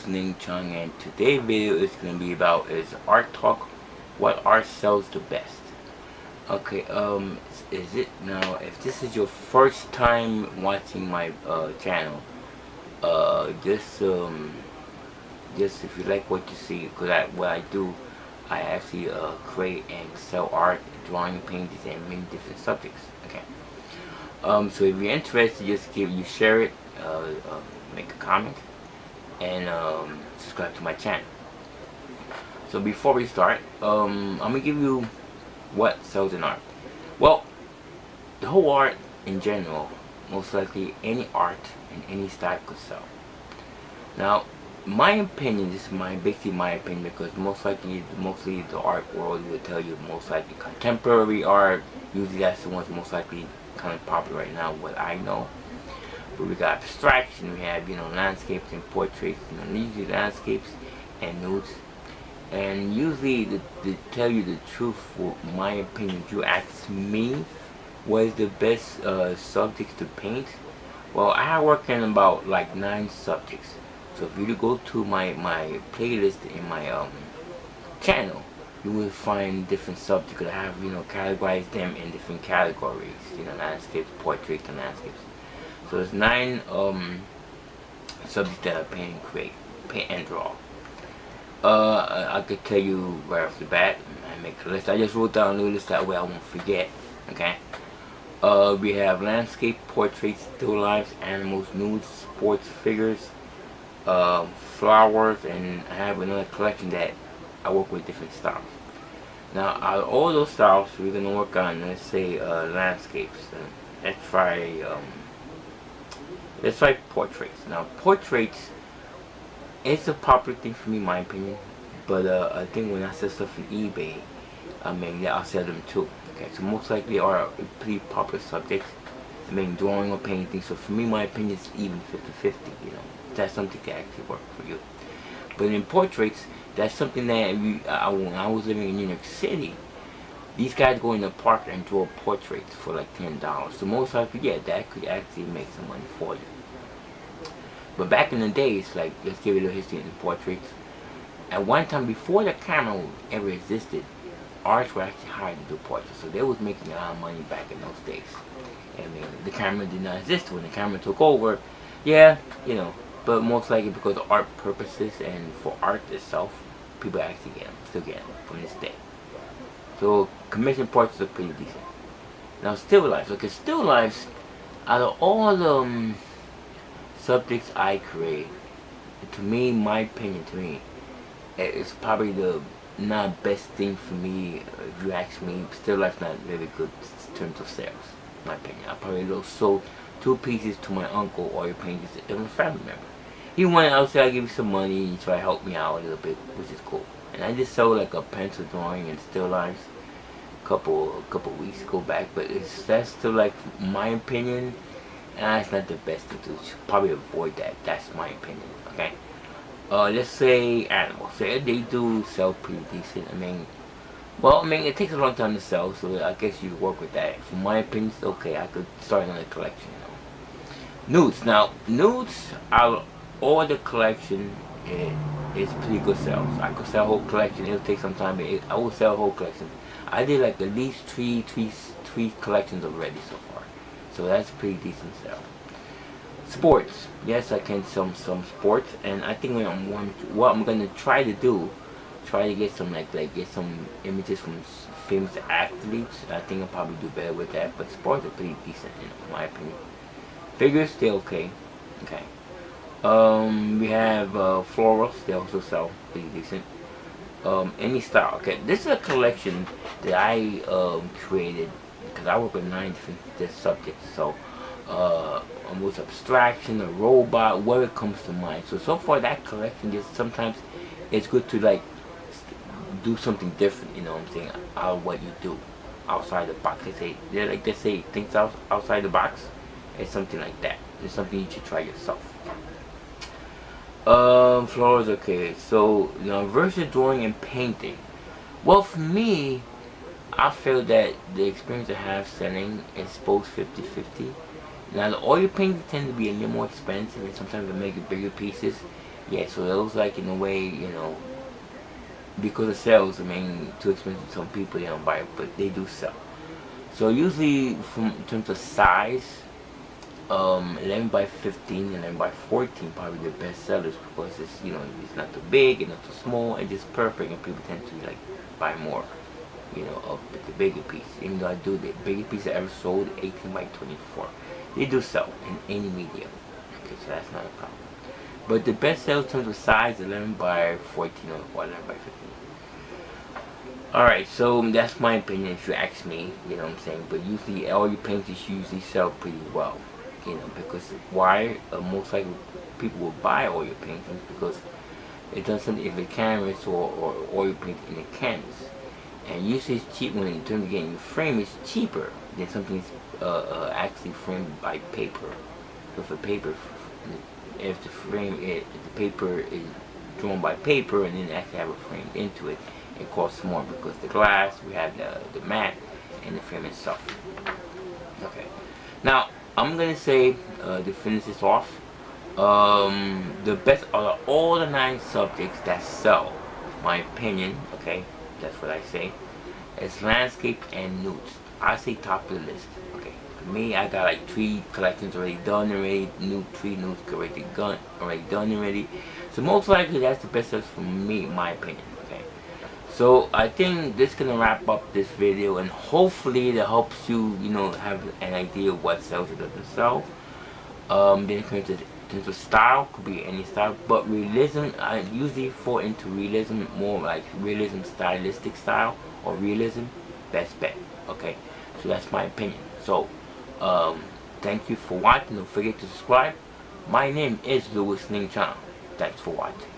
Ning Chung, and today's video is going to be about is art talk, what art sells the best. Okay, is it now? If this is your first time watching my channel, just if you like what you see, because what I do, I actually create and sell art, drawing, paintings, and many different subjects. Okay. So if you're interested, just share it, make a comment, and subscribe to my channel. So before we start, I'm gonna give you what sells in art. Well, the whole art in general, most likely any art in any style could sell. Now, my opinion, this is basically my opinion, because mostly the art world will tell you most likely contemporary art. Usually that's the ones most likely kind of popular right now, what I know. But we got abstraction, we have landscapes and portraits, usually landscapes and nudes. And usually to tell you the truth, for my opinion, if you ask me what is the best subjects to paint, well, I work in about like 9 subjects. So if you go to my playlist in my channel, you will find different subjects. I have categorized them in different categories. Landscapes, portraits, and landscapes. So there's 9 subjects that I paint and draw. I could tell you right off the bat. I make a list. I just wrote down a little list that way I won't forget. Okay. We have landscape, portraits, still lifes, animals, nudes, sports figures, flowers, and I have another collection that I work with different styles. Now, out of all those styles, we're gonna work on, let's say, landscapes. Let's try portraits. Now, portraits is a popular thing for me, in my opinion. But I think when I sell stuff on eBay, yeah, I'll sell them too. Okay, so most likely are a pretty popular subject. Drawing or painting. So for me, my opinion is even 50-50. That's something that actually work for you. But in portraits, that's something that when I was living in New York City, these guys go in the park and draw portraits for like $10. So most likely, yeah, that could actually make some money for you. But back in the days, like, let's give it a history in portraits. At one time, before the camera ever existed, artists were actually hired to do portraits. So they was making a lot of money back in those days. The camera did not exist when the camera took over. Yeah, but most likely because of art purposes and for art itself, people actually still get them from this day. So commission portraits are pretty decent. Now still lifes, okay, still lifes, out of all the subjects I create, to me, my opinion, it's probably the not best thing for me. If you ask me, still life's not very good in terms of sales, in my opinion. I probably sold 2 pieces to my uncle or your paintings to a family member. He wanted, I'll give you some money, and try to help me out a little bit, which is cool. And I just sold like a pencil drawing and still lifes a couple weeks ago back, but that's still, like, my opinion, and it's not the best thing to do. You should probably avoid that. That's my opinion. Okay. Let's say animals. So they do sell pretty decent. It takes a long time to sell, so I guess you could work with that. For my opinion, it's okay. I could start another collection. Nudes. Now, nudes, out of all the collection, it's pretty good sales. I could sell a whole collection. It'll take some time, but I will sell a whole collection. I did like at least three collections already so far. So that's a pretty decent sale. Sports. Yes, I can sell some sports, and I think what I'm gonna try to do, get some get some images from famous athletes. I think I'll probably do better with that. But sports are pretty decent, in my opinion. Figures, they're okay. Okay. We have florals. They also sell pretty decent. Any style. Okay, this is a collection that I created because I work with 9 different subjects. So almost abstraction, a robot, whatever comes to mind. So far that collection, just sometimes it's good to do something different. You know what I'm saying? Out of what you do, outside the box. They say things outside the box. It's something like that. It's something you should try yourself. Flowers, okay. So versus drawing and painting. Well, for me, I feel that the experience I have selling is both 50-50. Now, the oil paintings tend to be a little more expensive, and sometimes they make bigger pieces. Yeah, so it looks like in a way, you know, because of sales, I mean, too expensive to some people, they don't buy it, but they do sell. So usually, from in terms of size, 11 by 15 and 11 by 14 probably the best sellers, because it's, you know, it's not too big and not too small, and just perfect, and people tend to like buy more, you know, of the bigger piece. Even though I do, the biggest piece I ever sold, 18 by 24. They do sell in any medium. Okay, so that's not a problem. But the best sales in terms of size, 11 by 14 or 11 by 15. Alright, so that's my opinion if you ask me, you know what I'm saying. But usually all your paintings usually sell pretty well, you know, because why? Most likely people will buy all your paintings because it doesn't, if a canvas or oil paint in a canvas. And usually it's cheap when in terms of getting your frame, it's cheaper than something actually framed by paper. So for paper, if the frame, if the paper is drawn by paper and then actually have a frame into it, it costs more because the glass, we have the mat, and the frame itself. Okay. Now, I'm going to say, to finish this off, the best out of all the 9 subjects that sell, my opinion, okay, that's what I say, is landscape and nudes. I say top of the list. Okay, for me, I got like 3 collections already done already, 3 nudes already done already. So most likely that's the best sellers for me, in my opinion. Okay, so I think this is gonna wrap up this video, and hopefully that helps you, you know, have an idea of what sells or doesn't sell. Then in terms of style, could be any style, but realism, I usually fall into realism, more like realism, stylistic style, or realism, best bet. Okay, so that's my opinion. So thank you for watching. Don't forget to subscribe. My name is Louis Ning Chang. Thanks for watching.